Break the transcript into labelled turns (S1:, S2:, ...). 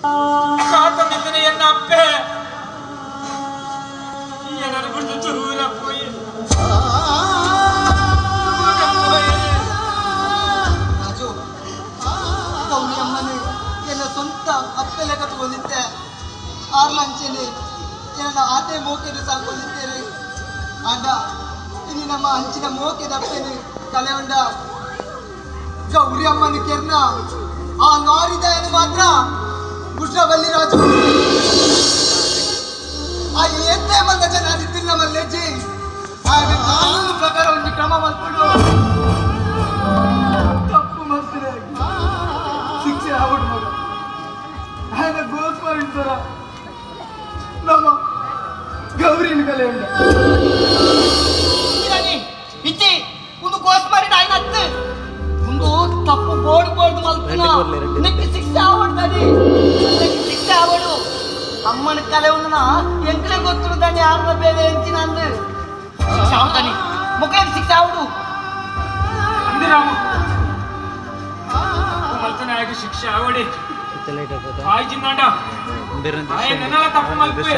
S1: ಕಾತನಿದ್ದನೆ ಎನ್ನ ಅಪ್ಪೆ ಏನಾರು ಬಿಟ್ಟು ದೂರ ಹೋಯಿ
S2: ರಾಜು ಗೌರಿ ಅಮ್ಮನೆ ಎನ್ನ ಸ್ವಂತ ಅಪ್ಪೆಲೆ ಕತ್ಕೊಂಡಿದ್ದೆ ಆರ್ಲಂಚೆನೆ ಎನ್ನ ಆತೆ ಮೋಕೆದು ಸಾಕೊಂಡಿದ್ದೇನೆ ಆಡ ಇನ್ನು ನಮ್ಮ ಹಂಚಿನ ಮೋಕೆ ದಪ್ಪೆನೆ ಕಲೆ ಉಂಡ ಗೌರಿ ಅಮ್ಮನ ಕೆರ್ನ ಆ ನಾರಿದಯನು ಮಾತ್ರ ಬುಷ ಬಲ್ಲಿ ರಾಜು ಆ ಎಂತೆ ಮಂದ ಜನ ನಿಂತಿಲ್ಲ ಮಲ್ಲೆಜ್ಜಿ ಹಾಗೆ ಕಾನೂನು ಪ್ರಕಾರ ಒಂದು ಕ್ರಮ ಮಾಡ್ಕೊಂಡು ತಪ್ಪು ಮಾಡ್ತಾರೆ ಶಿಕ್ಷೆ ಆಗ್ಬಿಟ್ಟು ಮಗ ಹಾಗೆ ಗೋಸ್ವಾರ ಇರ್ತಾರ ನಮ್ಮ ಗೌರಿನ ಕಲೆ ಉಂಟ ಇಚ್ಚಿ ಒಂದು ಗೋಸ್ಮಾರಿ ನಾಯಿನ ಹತ್ತು ಒಂದು ತಪ್ಪು ಬೋರ್ಡ್ ಬೋರ್ಡ್ ಮಲ್ಪನ ನಿಕ್ಕೆ ಶಿಕ್ಷೆ ಆಗ್ಬಿಡ್ತಾನೆ ಶಿಕ್ಷೆ ಆಗ್ಬಿಡು ಅಮ್ಮನ ಕಲೆ ಉಂಡನ ಎಂಕ್ಲೆ ಗೊತ್ತಿರುತ್ತಾನೆ ಯಾರನ್ನ ಬೇರೆ ಎಂಚಿನ ಅಂದು ಶಿಕ್ಷೆ ಆಗ್ತಾನೆ ಮಕ್ಕಳಿಗೆ ಶಿಕ್ಷೆ ಆಗ್ಬಿಡು
S1: ಅಂದಿರಾಮ ಮಲ್ತನೆ ಆಗಿ ಶಿಕ್ಷೆ ಆವಡಿ ಆಯ್ ಚಿನ್ನಾಂಡ ಆಯ ನೆನಲ ತಪ್ಪು ಮಲ್ಪೆ